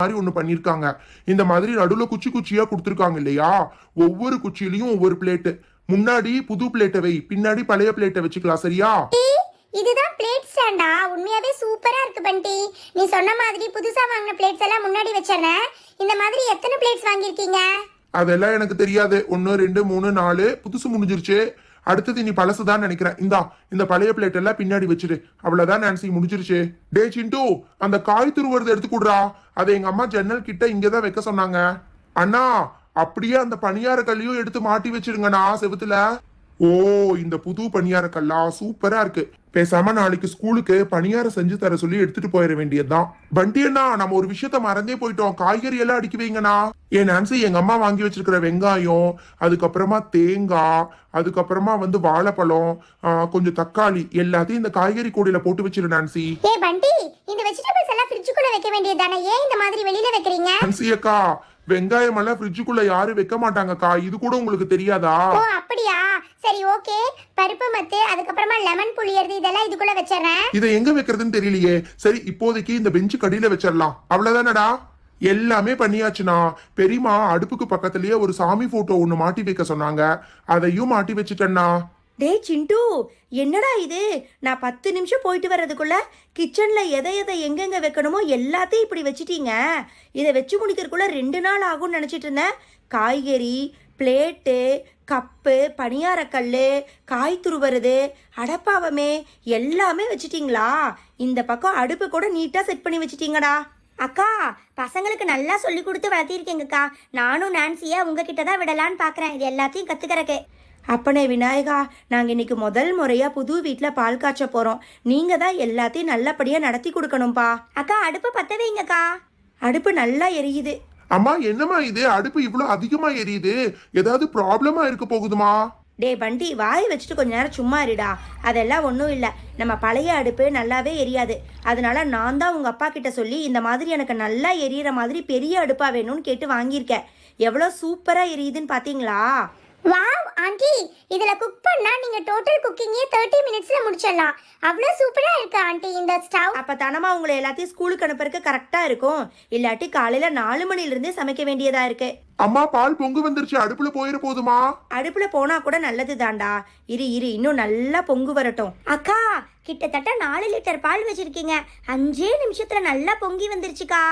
மாதிரி ஒண்ணு பண்ணிருக்காங்க. இந்த மாதிரி நடுவுல குச்சி குச்சியா கொடுத்துருக்காங்க இல்லையா? ஒவ்வொரு குச்சியிலயும் ஒவ்வொரு பிளேட். முன்னாடி புது பிளேட்டை வை, பின்னாடி பழைய பிளேட்டை வச்சுக்கலாம். சரியா? இதுதான் பிளேட் ஸ்டாண்டா? உண்மையாவே சூப்பரா இருக்கு பண்டி. நீ சொன்ன மாதிரி புதுசா வாங்கின பிளேட்ஸ் எல்லாம் முன்னாடி வச்சிரறேன். இந்த மாதிரி எத்தனை பிளேட்ஸ் வாங்கிருக்கீங்க? அதெல்லாம் எனக்கு தெரியாது. 1 2 3 4 புதுசு முடிஞ்சிருச்சு. அடுத்தது நீ பழசுதான் நினைக்கிறேன். இந்த பழைய பிளேட் எல்லாம் பின்னாடி வச்சிரு. அவ்வளவுதான் நான்சி, முடிஞ்சிருச்சு. டே சிண்டு, அந்த காய் துருவறதை எடுத்து கொடுறா. அதை எங்க அம்மா ஜன்னல் கிட்ட இங்கதான் வைக்க சொன்னாங்க. அண்ணா, அப்படியே அந்த பணியார கல்லையும் எடுத்து மாட்டி வச்சிருங்கண்ணா செவுத்துல. ஓ, இந்த புது பணியார கல்லா சூப்பரா இருக்கு. பேசாம நாளைக்கு ஸ்கூலுக்கு பணியாரம் செஞ்சு தர சொல்லி எடுத்துட்டு போயிட வேண்டியதுதான். பண்டி அண்ணா, நம்ம ஒரு விஷயத்த மறந்தே போயிட்டோம். காய்கறி எல்லாம் அடுக்கி வைங்கண்ணா. ஏன் நான்சி, எங்க அம்மா வாங்கி வச்சிருக்கிற வெங்காயம், அதுக்கப்புறமா தேங்காய், அதுக்கப்புறமா வாழைப்பழம், கொஞ்சம் தக்காளி எல்லாத்தையும் இந்த காய்கறி கூடையில போட்டு வச்சிரு நான்சி. ஏ பண்டி, இந்த வெஜிடபிள்ஸ் எல்லாம் ஃப்ரிட்ஜுக்குள்ள வைக்க வேண்டியதானே? ஏன் இந்த மாதிரி வெளியில வைக்கிறீங்க? நான்சி அக்கா, வெங்காயம் எல்லாம் ஃப்ரிட்ஜுக்குள்ள யாரும் வைக்க மாட்டாங்கக்கா. இது கூட உங்களுக்கு தெரியாதா? ஓ அப்படியா? சரி ஓகே. பருப்பு மத்து, அதுக்கப்புறமா லெமன் புளியறது, இதெல்லாம் இதுக்குள்ள வச்சிரறேன். இதை எங்க வைக்கிறதுன்னு தெரியலையே. சரி, இப்போதைக்கு இந்த பெஞ்சு கடியில வச்சிடலாம். அவ்வளவுதானடா? எல்லாமே பண்ணியாச்சுனா பெரியமா அடுப்புக்கு பக்கத்துலயே ஒரு சாமி போட்டோ ஒண்ணு மாட்டி வைக்க சொன்னாங்க. அதையும் மாட்டி வச்சுட்டேன்னா. டே சிண்டு, என்னடா இது? நான் 10 நிமிஷம் போயிட்டு வர்றதுக்குள்ள கிச்சன்ல எதை எங்கெங்க வைக்கணுமோ எல்லாத்தையும் இப்படி வச்சுட்டீங்க. இதை வச்சு முடிக்கிறதுக்குள்ள 2 நாள் ஆகும்னு நினச்சிட்டு இருந்தேன். காய்கறி, பிளேட்டு, கப்பு, பணியாரக்கல், காய் துருவறது, அடப்பாவமே எல்லாமே வச்சுட்டீங்களா? இந்த பக்கம் அடுப்பு கூட நீட்டாக செட் பண்ணி வச்சுட்டீங்கடா. அக்கா, பசங்களுக்கு நல்லா சொல்லி கொடுத்து வளர்த்திருக்கேங்கக்கா. நானும் நான்சியா உங்ககிட்ட தான் விடலான்னு பாக்குறேன், இது எல்லாத்தையும் கத்துக்கறக்கு. அப்பனே விநாயகா, நாங்கள் இன்னைக்கு முதல் முறையாக புது வீட்டில் பால் காய்ச்ச போகிறோம். நீங்கள் தான் எல்லாத்தையும் நல்லபடியாக நடத்தி கொடுக்கணும்ப்பா. அக்கா, அடுப்பு பத்த வைங்கக்கா. அடுப்பு நல்லா எரியுது. அம்மா, என்னம்மா இது? அடுப்பு இவ்வளவு அதிகமா எரியுது. ஏதாவது ப்ராப்ளமா இருக்க போகுதுமா? டே பண்டி, வாய் வச்சுட்டு கொஞ்ச நேரம் சும்மா இருடா. அதெல்லாம் ஒன்றும் இல்லை. நம்ம பழைய அடுப்பு நல்லாவே எரியாது. அதனால நான் தான் உங்கள் அப்பா கிட்ட சொல்லி இந்த மாதிரி எனக்கு நல்லா எரியிற மாதிரி பெரிய அடுப்பாக வேணும்னு கேட்டு வாங்கியிருக்கேன். எவ்வளோ சூப்பராக எரியுதுன்னு பார்த்தீங்களா? வாவ் ஆண்டி, இதுல குக் பண்ணா நீங்க டோட்டல் குக்கிங்கே 30 மினிட்ஸ்ல முடிச்சிடலாம். அவ்வளவு சூப்பரா இருக்கு ஆண்டி இந்த ஸ்டவ். அப்ப தானமா உங்களை எல்லாத்தையும் ஸ்கூலுக்கு அனுப்புறதுக்கு கரெக்டா இருக்கும். இல்லாட்டி காலையில 4 மணில இருந்தே சமைக்க வேண்டியதா இருக்கு. அம்மா, பால் பொங்கு வந்துருச்சு. அடுப்புல போயிட போதுமா? அடுப்புல போனா கூட நல்லது தாண்டா. இரு இன்னும் நல்லா பொங்கு வரட்டும். அக்கா, கிட்டத்தட்ட 4 லிட்டர் பால் வச்சிருக்கீங்க. 5 நிமிஷத்துல நல்லா பொங்கி வந்துருச்சுக்கா.